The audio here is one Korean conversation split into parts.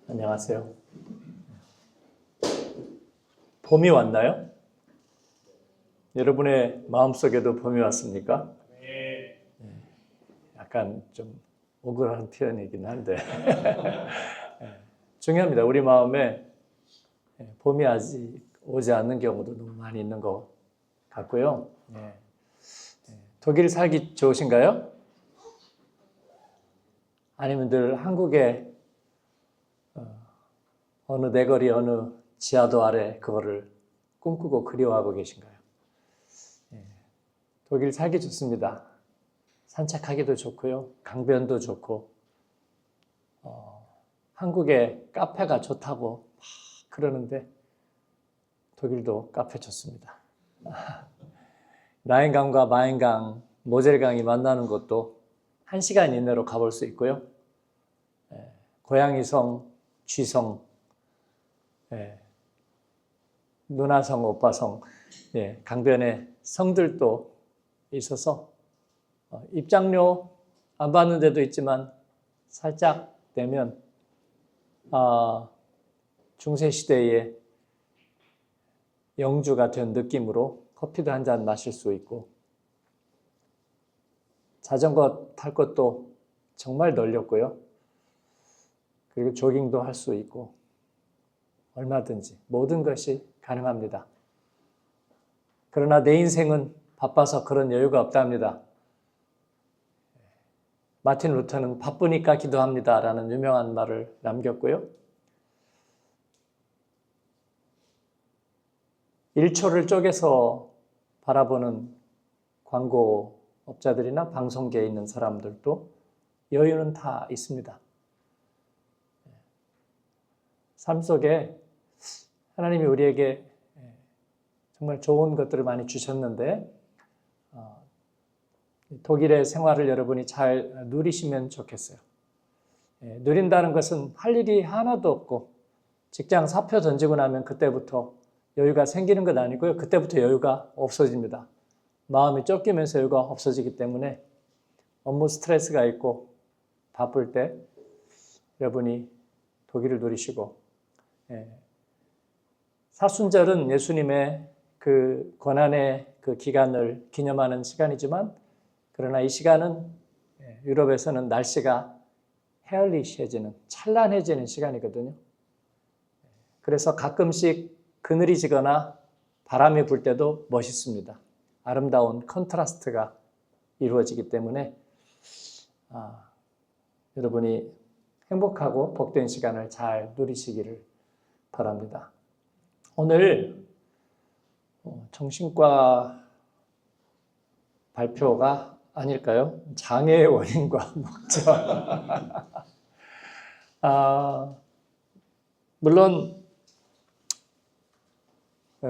안녕하세요. 봄이 왔나요? 여러분의 마음속에도 봄이 왔습니까? 네. 약간 좀 억울한 표현이긴 한데 중요합니다. 우리 마음에 봄이 아직 오지 않는 경우도 너무 많이 있는 것 같고요. 독일 살기 좋으신가요? 아니면 늘 한국에 어느 내거리 어느 지하도 아래 그거를 꿈꾸고 그리워하고 계신가요? 독일 살기 좋습니다. 산책하기도 좋고요. 강변도 좋고 한국에 카페가 좋다고 막 그러는데 독일도 카페 좋습니다. 라인강과 마인강, 모젤강이 만나는 곳도 1시간 이내로 가볼 수 있고요. 고양이성, 쥐성, 누나성, 오빠성, 강변에 성들도 있어서 입장료 안 받는 데도 있지만 살짝 되면 중세시대의 영주가 된 느낌으로 커피도 한 잔 마실 수 있고 자전거 탈 것도 정말 널렸고요. 그리고 조깅도 할 수 있고 얼마든지 모든 것이 가능합니다. 그러나 내 인생은 바빠서 그런 여유가 없답니다. 마틴 루터는 바쁘니까 기도합니다 라는 유명한 말을 남겼고요. 1초를 쪼개서 바라보는 광고업자들이나 방송계에 있는 사람들도 여유는 다 있습니다. 삶 속에 하나님이 우리에게 정말 좋은 것들을 많이 주셨는데 독일의 생활을 여러분이 잘 누리시면 좋겠어요. 누린다는 것은 할 일이 하나도 없고 직장 사표 던지고 나면 그때부터 여유가 생기는 것 아니고요. 그때부터 여유가 없어집니다. 마음이 쫓기면서 여유가 없어지기 때문에 업무 스트레스가 있고 바쁠 때 여러분이 독일을 누리시고 사순절은 예수님의 그 고난의 그 기간을 기념하는 시간이지만 그러나 이 시간은 유럽에서는 날씨가 헤얼리시해지는 찬란해지는 시간이거든요. 그래서 가끔씩 그늘이 지거나 바람이 불 때도 멋있습니다. 아름다운 컨트라스트가 이루어지기 때문에 여러분이 행복하고 복된 시간을 잘 누리시기를 바랍니다. 오늘 정신과 발표가 아닐까요? 장애의 원인과 목적. 물론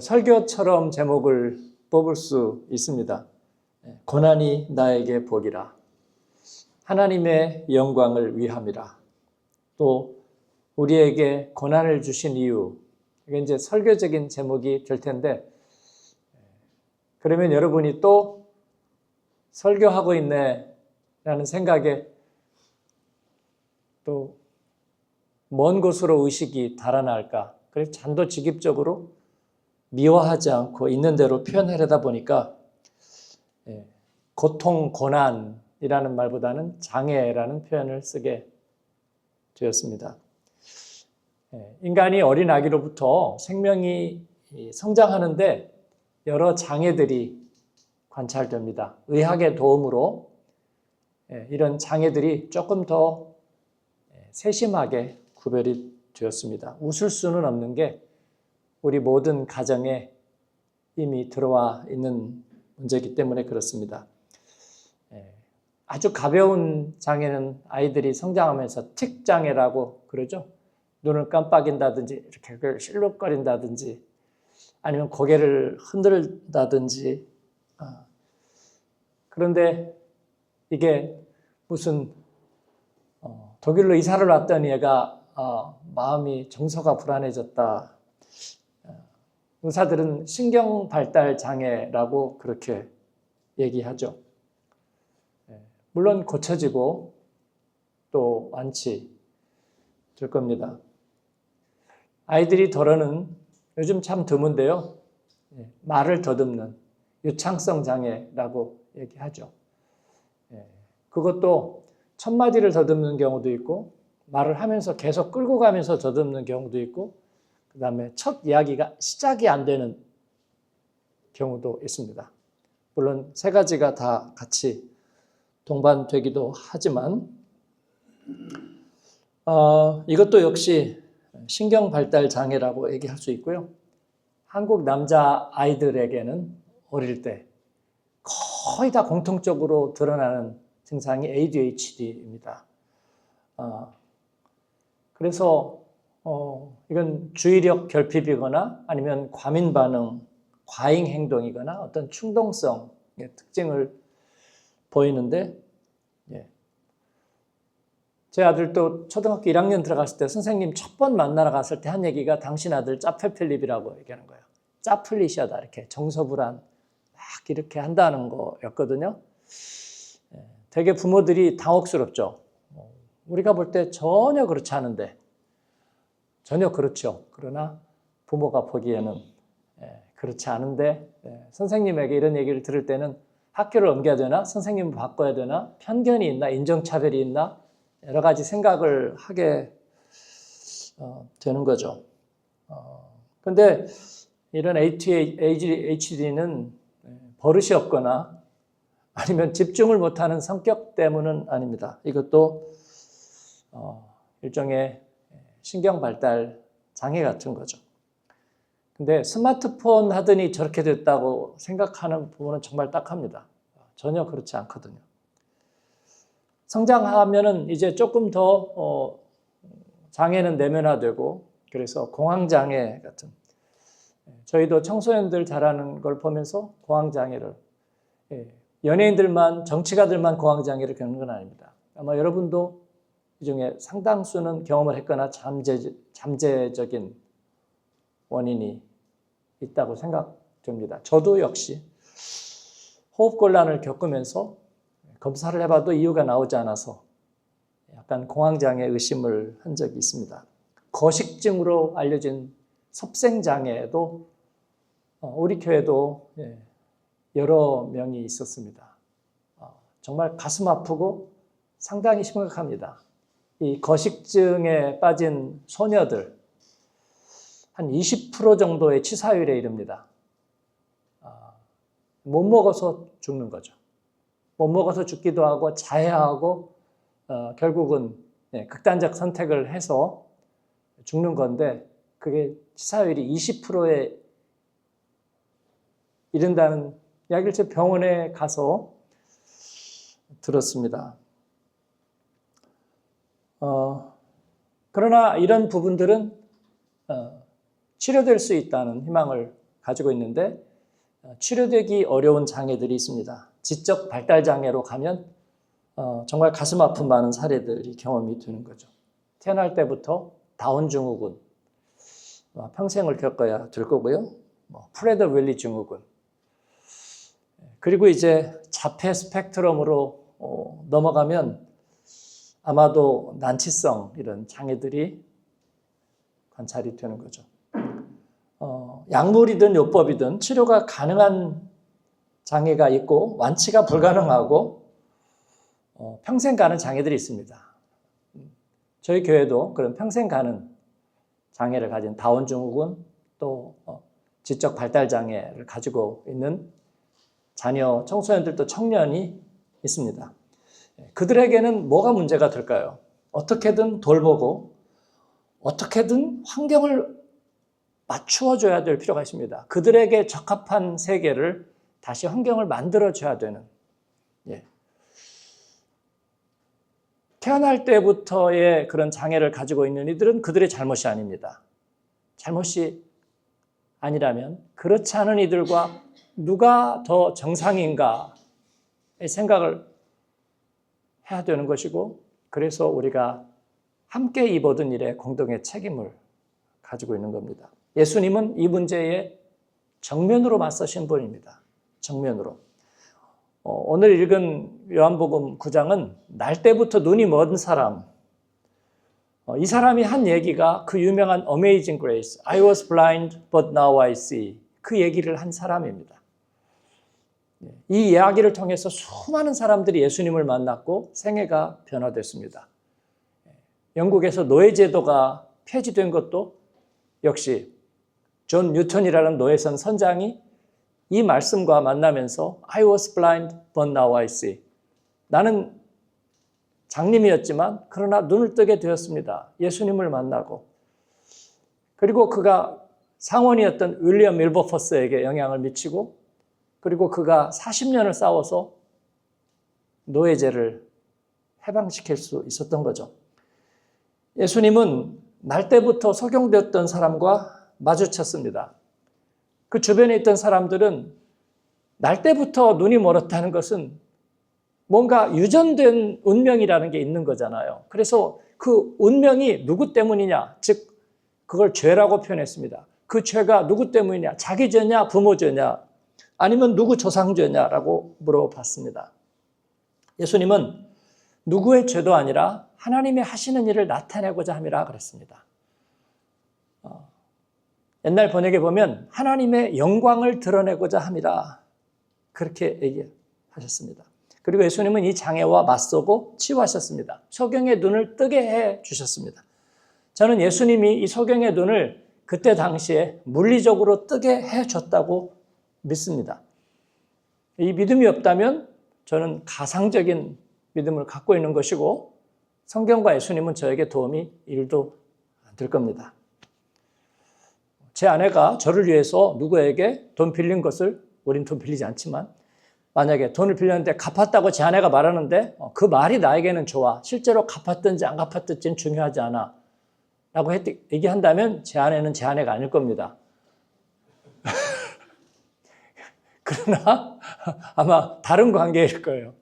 설교처럼 제목을 뽑을 수 있습니다. 고난이 나에게 복이라. 하나님의 영광을 위함이라. 또 우리에게 고난을 주신 이유. 이게 이제 설교적인 제목이 될 텐데 그러면 여러분이 또 설교하고 있네 라는 생각에 또 먼 곳으로 의식이 달아날까. 그래서 잔도직입적으로 미워하지 않고 있는 대로 표현하려다 보니까 고통, 고난이라는 말보다는 장애라는 표현을 쓰게 되었습니다. 인간이 어린 아기로부터 생명이 성장하는데 여러 장애들이 관찰됩니다. 의학의 도움으로 이런 장애들이 조금 더 세심하게 구별이 되었습니다. 웃을 수는 없는 게 우리 모든 가정에 이미 들어와 있는 문제이기 때문에 그렇습니다. 아주 가벼운 장애는 아이들이 성장하면서 틱장애라고 그러죠. 눈을 깜빡인다든지 이렇게 실룩거린다든지 아니면 고개를 흔들다든지 그런데 이게 무슨 독일로 이사를 왔더니 얘가 마음이 정서가 불안해졌다. 의사들은 신경발달장애라고 그렇게 얘기하죠. 물론 고쳐지고 또 완치될 겁니다. 아이들이 덜어는 요즘 참 드문데요. 말을 더듬는 유창성 장애라고 얘기하죠. 그것도 첫 마디를 더듬는 경우도 있고 말을 하면서 계속 끌고 가면서 더듬는 경우도 있고 그 다음에 첫 이야기가 시작이 안 되는 경우도 있습니다. 물론 세 가지가 다 같이 동반되기도 하지만 이것도 역시 신경 발달 장애라고 얘기할 수 있고요. 한국 남자 아이들에게는 어릴 때 거의 다 공통적으로 드러나는 증상이 ADHD입니다. 그래서 이건 주의력 결핍이거나 아니면 과민 반응, 과잉 행동이거나 어떤 충동성의 특징을 보이는데, 제 아들도 초등학교 1학년 들어갔을 때 선생님 첫 번 만나러 갔을 때 한 얘기가 당신 아들 짜펠필립이라고 얘기하는 거예요. 짜플리시하다, 이렇게 정서불안 막 이렇게 한다는 거였거든요. 되게 부모들이 당혹스럽죠. 우리가 볼 때 전혀 그렇지 않은데, 전혀 그렇죠. 그러나 부모가 보기에는 그렇지 않은데, 선생님에게 이런 얘기를 들을 때는 학교를 옮겨야 되나? 선생님을 바꿔야 되나? 편견이 있나? 인종차별이 있나? 여러 가지 생각을 하게 되는 거죠. 그런데 이런 ADHD는 버릇이 없거나 아니면 집중을 못하는 성격 때문은 아닙니다. 이것도 일종의 신경 발달 장애 같은 거죠. 근데 스마트폰 하더니 저렇게 됐다고 생각하는 부분은 정말 딱합니다. 전혀 그렇지 않거든요. 성장하면은 이제 조금 더 장애는 내면화되고, 그래서 공황장애 같은, 저희도 청소년들 자라는 걸 보면서 공황장애를, 연예인들만, 정치가들만 공황장애를 겪는 건 아닙니다. 아마 여러분도 이 중에 상당수는 경험을 했거나 잠재적인 원인이 있다고 생각됩니다. 저도 역시 호흡곤란을 겪으면서 검사를 해봐도 이유가 나오지 않아서 약간 공황장애 의심을 한 적이 있습니다. 거식증으로 알려진 섭생장애도 우리 교회도 여러 명이 있었습니다. 정말 가슴 아프고 상당히 심각합니다. 이 거식증에 빠진 소녀들 한 20% 정도의 치사율에 이릅니다. 못 먹어서 죽는 거죠. 못 먹어서 죽기도 하고 자해하고 결국은 극단적 선택을 해서 죽는 건데, 그게 치사율이 20%에 이른다는 이야기를 제 병원에 가서 들었습니다. 그러나 이런 부분들은 치료될 수 있다는 희망을 가지고 있는데, 치료되기 어려운 장애들이 있습니다. 지적 발달 장애로 가면 정말 가슴 아픈 많은 사례들이 경험이 되는 거죠. 태어날 때부터 다운 증후군, 평생을 겪어야 될 거고요. 프레더 윌리 증후군, 그리고 이제 자폐 스펙트럼으로 넘어가면 아마도 난치성 이런 장애들이 관찰이 되는 거죠. 약물이든 요법이든 치료가 가능한 장애가 있고 완치가 불가능하고 평생 가는 장애들이 있습니다. 저희 교회도 그런 평생 가는 장애를 가진 다운 증후군, 또 지적 발달 장애를 가지고 있는 자녀, 청소년들도 청년이 있습니다. 그들에게는 뭐가 문제가 될까요? 어떻게든 돌보고 어떻게든 환경을 맞추어줘야 될 필요가 있습니다. 그들에게 적합한 세계를 다시 환경을 만들어줘야 되는, 태어날 때부터의 그런 장애를 가지고 있는 이들은 그들의 잘못이 아닙니다. 잘못이 아니라면 그렇지 않은 이들과 누가 더 정상인가의 생각을 해야 되는 것이고, 그래서 우리가 함께 입어든 일에 공동의 책임을 가지고 있는 겁니다. 예수님은 이 문제에 정면으로 맞서신 분입니다. 정면으로. 오늘 읽은 요한복음 9장은 날 때부터 눈이 먼 사람, 이 사람이 한 얘기가 그 유명한 Amazing Grace, I was blind but now I see, 그 얘기를 한 사람입니다. 이 이야기를 통해서 수많은 사람들이 예수님을 만났고 생애가 변화됐습니다. 영국에서 노예제도가 폐지된 것도 역시 존 뉴턴이라는 노예선 선장이 이 말씀과 만나면서 I was blind but now I see, 나는 장님이었지만 그러나 눈을 뜨게 되었습니다. 예수님을 만나고, 그리고 그가 상원이었던 윌리엄 밀버퍼스에게 영향을 미치고, 그리고 그가 40년을 싸워서 노예제를 해방시킬 수 있었던 거죠. 예수님은 날 때부터 소경되었던 사람과 마주쳤습니다. 그 주변에 있던 사람들은 날 때부터 눈이 멀었다는 것은 뭔가 유전된 운명이라는 게 있는 거잖아요. 그래서 그 운명이 누구 때문이냐, 즉 그걸 죄라고 표현했습니다. 그 죄가 누구 때문이냐, 자기 죄냐, 부모 죄냐, 아니면 누구 조상 죄냐라고 물어봤습니다. 예수님은 누구의 죄도 아니라 하나님의 하시는 일을 나타내고자 함이라 그랬습니다. 옛날 번역에 보면 하나님의 영광을 드러내고자 함이라 그렇게 얘기하셨습니다. 그리고 예수님은 이 장애와 맞서고 치유하셨습니다. 소경의 눈을 뜨게 해 주셨습니다. 저는 예수님이 이 소경의 눈을 그때 당시에 물리적으로 뜨게 해 줬다고 믿습니다. 이 믿음이 없다면 저는 가상적인 믿음을 갖고 있는 것이고, 성경과 예수님은 저에게 도움이 1도 안 될 겁니다. 제 아내가 저를 위해서 누구에게 돈 빌린 것을, 우린 돈 빌리지 않지만 만약에 돈을 빌렸는데 갚았다고 제 아내가 말하는데 그 말이 나에게는 좋아, 실제로 갚았든지 안 갚았든지는 중요하지 않아 라고 얘기한다면 제 아내는 제 아내가 아닐 겁니다. 그러나 아마 다른 관계일 거예요.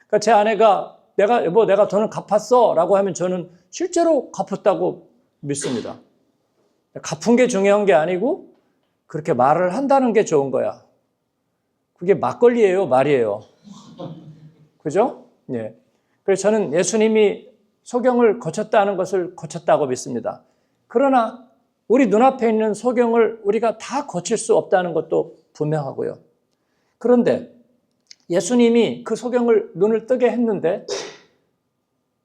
그러니까 제 아내가 내가 돈을 갚았어 라고 하면 저는 실제로 갚았다고 믿습니다. 갚은 게 중요한 게 아니고 그렇게 말을 한다는 게 좋은 거야. 그게 막걸리예요, 말이에요? 그죠? 예. 그래서 저는 예수님이 소경을 고쳤다는 것을 고쳤다고 믿습니다. 그러나 우리 눈앞에 있는 소경을 우리가 다 고칠 수 없다는 것도 분명하고요. 그런데 예수님이 그 소경을 눈을 뜨게 했는데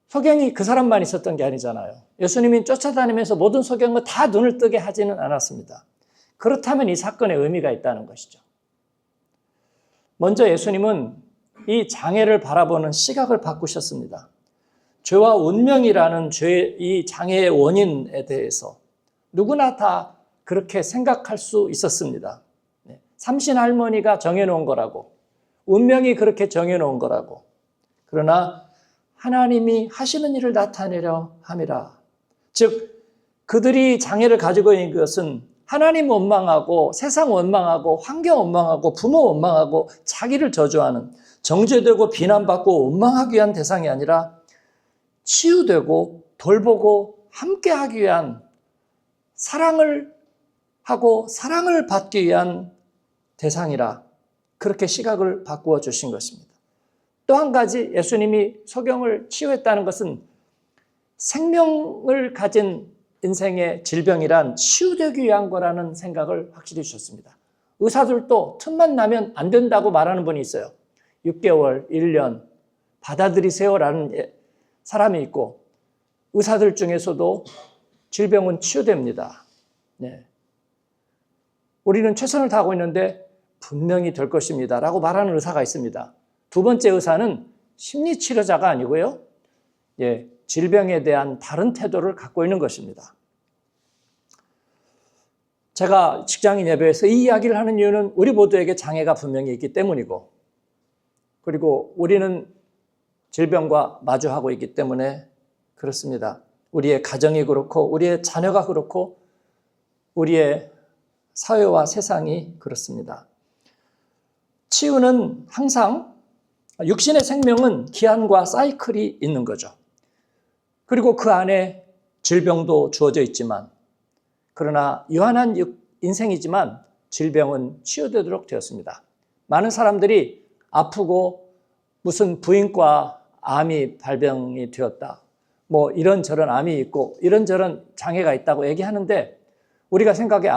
소경이 그 사람만 있었던 게 아니잖아요. 예수님이 쫓아다니면서 모든 소경을 다 눈을 뜨게 하지는 않았습니다. 그렇다면 이 사건에 의미가 있다는 것이죠. 먼저 예수님은 이 장애를 바라보는 시각을 바꾸셨습니다. 죄와 운명이라는 이 장애의 원인에 대해서 누구나 다 그렇게 생각할 수 있었습니다. 삼신 할머니가 정해놓은 거라고, 운명이 그렇게 정해놓은 거라고. 그러나 하나님이 하시는 일을 나타내려 함이라. 즉 그들이 장애를 가지고 있는 것은 하나님 원망하고 세상 원망하고 환경 원망하고 부모 원망하고 자기를 저주하는, 정죄되고 비난받고 원망하기 위한 대상이 아니라 치유되고 돌보고 함께하기 위한, 사랑을 하고 사랑을 받기 위한 대상이라, 그렇게 시각을 바꾸어 주신 것입니다. 또 한 가지, 예수님이 소경을 치유했다는 것은 생명을 가진 인생의 질병이란 치유되기 위한 거라는 생각을 확실히 주셨습니다. 의사들도 틈만 나면 안 된다고 말하는 분이 있어요. 6개월, 1년 받아들이세요라는 사람이 있고, 의사들 중에서도 질병은 치유됩니다. 네. 우리는 최선을 다하고 있는데 분명히 될 것입니다 라고 말하는 의사가 있습니다. 두 번째 의사는 심리치료자가 아니고요, 질병에 대한 다른 태도를 갖고 있는 것입니다. 제가 직장인 예배에서 이 이야기를 하는 이유는 우리 모두에게 장애가 분명히 있기 때문이고, 그리고 우리는 질병과 마주하고 있기 때문에 그렇습니다. 우리의 가정이 그렇고 우리의 자녀가 그렇고 우리의 사회와 세상이 그렇습니다. 치유는 항상, 육신의 생명은 기한과 사이클이 있는 거죠. 그리고 그 안에 질병도 주어져 있지만, 그러나 유한한 인생이지만 질병은 치유되도록 되었습니다. 많은 사람들이 아프고 무슨 부인과 암이 발병이 되었다, 뭐 이런저런 암이 있고 이런저런 장애가 있다고 얘기하는데 우리가 생각에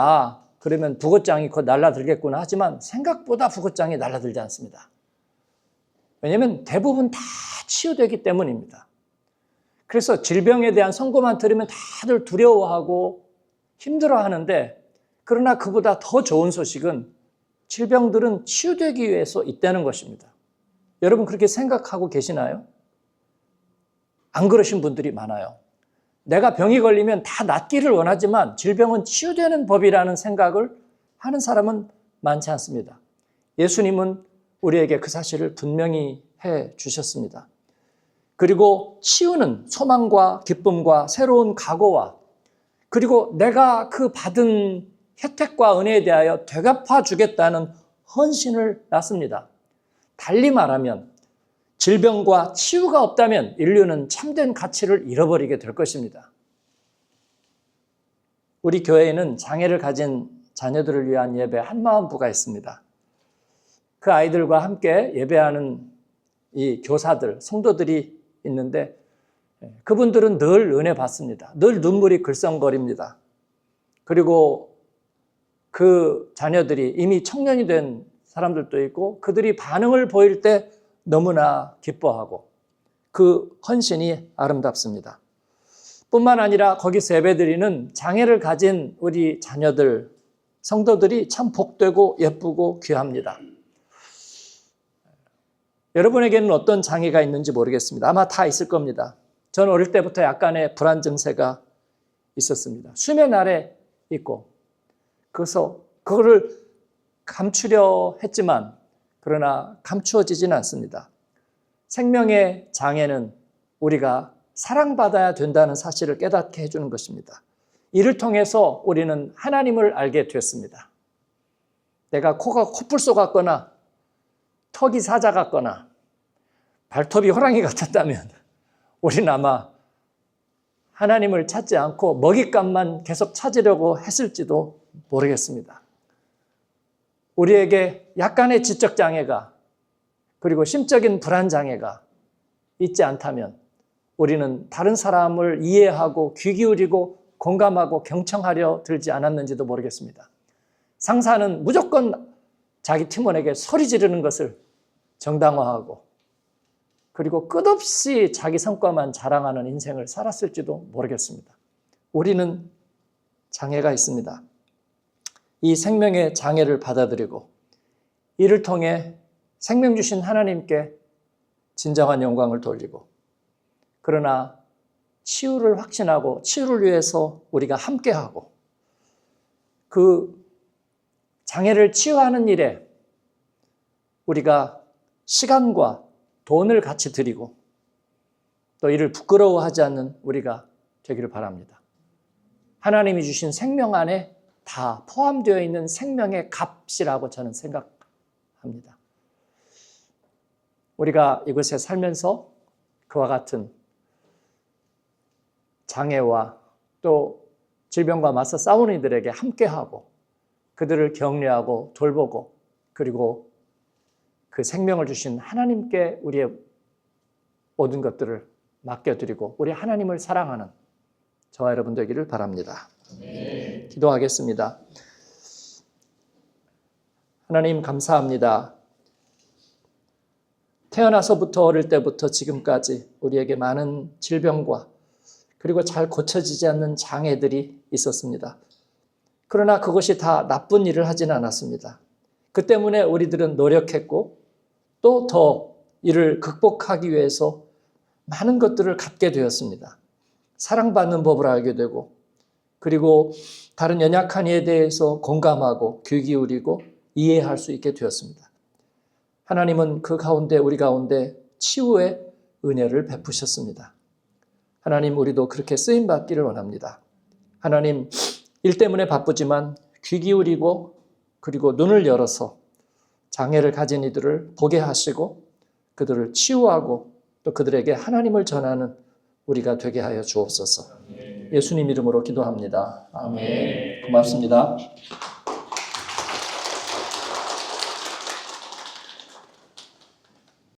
그러면 부고장이 곧 날아들겠구나 하지만 생각보다 부고장이 날아들지 않습니다. 왜냐하면 대부분 다 치유되기 때문입니다. 그래서 질병에 대한 선고만 들으면 다들 두려워하고 힘들어하는데 그러나 그보다 더 좋은 소식은 질병들은 치유되기 위해서 있다는 것입니다. 여러분 그렇게 생각하고 계시나요? 안 그러신 분들이 많아요. 내가 병이 걸리면 다 낫기를 원하지만 질병은 치유되는 법이라는 생각을 하는 사람은 많지 않습니다. 예수님은 우리에게 그 사실을 분명히 해 주셨습니다. 그리고 치유는 소망과 기쁨과 새로운 각오와 그리고 내가 그 받은 혜택과 은혜에 대하여 되갚아 주겠다는 헌신을 낳습니다. 달리 말하면 질병과 치유가 없다면 인류는 참된 가치를 잃어버리게 될 것입니다. 우리 교회에는 장애를 가진 자녀들을 위한 예배 한마음부가 있습니다. 그 아이들과 함께 예배하는 이 교사들, 성도들이 있는데 그분들은 늘 은혜 받습니다. 늘 눈물이 글썽거립니다. 그리고 그 자녀들이 이미 청년이 된 사람들도 있고 그들이 반응을 보일 때 너무나 기뻐하고 그 헌신이 아름답습니다. 뿐만 아니라 거기서 예배드리는 장애를 가진 우리 자녀들, 성도들이 참 복되고 예쁘고 귀합니다. 여러분에게는 어떤 장애가 있는지 모르겠습니다. 아마 다 있을 겁니다. 저는 어릴 때부터 약간의 불안 증세가 있었습니다. 수면 아래 있고 그래서 그거를 감추려 했지만 그러나 감추어지지는 않습니다. 생명의 장애는 우리가 사랑받아야 된다는 사실을 깨닫게 해주는 것입니다. 이를 통해서 우리는 하나님을 알게 됐습니다. 내가 코가 코뿔소 같거나 턱이 사자 같거나 발톱이 호랑이 같았다면 우리는 아마 하나님을 찾지 않고 먹잇감만 계속 찾으려고 했을지도 모르겠습니다. 우리에게 약간의 지적 장애가 그리고 심적인 불안 장애가 있지 않다면 우리는 다른 사람을 이해하고 귀 기울이고 공감하고 경청하려 들지 않았는지도 모르겠습니다. 상사는 무조건 자기 팀원에게 소리 지르는 것을 정당화하고 그리고 끝없이 자기 성과만 자랑하는 인생을 살았을지도 모르겠습니다. 우리는 장애가 있습니다. 이 생명의 장애를 받아들이고 이를 통해 생명 주신 하나님께 진정한 영광을 돌리고 그러나 치유를 확신하고 치유를 위해서 우리가 함께하고 그 장애를 치유하는 일에 우리가 시간과 돈을 같이 드리고 또 이를 부끄러워하지 않는 우리가 되기를 바랍니다. 하나님이 주신 생명 안에 다 포함되어 있는 생명의 값이라고 저는 생각합니다. 우리가 이곳에 살면서 그와 같은 장애와 또 질병과 맞서 싸우는 이들에게 함께하고 그들을 격려하고 돌보고 그리고 그 생명을 주신 하나님께 우리의 모든 것들을 맡겨드리고 우리 하나님을 사랑하는 저와 여러분 되기를 바랍니다. 네. 기도하겠습니다. 하나님 감사합니다. 태어나서부터 어릴 때부터 지금까지 우리에게 많은 질병과 그리고 잘 고쳐지지 않는 장애들이 있었습니다. 그러나 그것이 다 나쁜 일을 하지는 않았습니다. 그 때문에 우리들은 노력했고 또 더 이를 극복하기 위해서 많은 것들을 갖게 되었습니다. 사랑받는 법을 알게 되고 그리고 다른 연약한 이에 대해서 공감하고 귀 기울이고 이해할 수 있게 되었습니다. 하나님은 그 가운데 우리 가운데 치유의 은혜를 베푸셨습니다. 하나님 우리도 그렇게 쓰임받기를 원합니다. 하나님 일 때문에 바쁘지만 귀 기울이고 그리고 눈을 열어서 장애를 가진 이들을 보게 하시고 그들을 치유하고 또 그들에게 하나님을 전하는 우리가 되게 하여 주옵소서. 예수님 이름으로 기도합니다. 아멘. 고맙습니다.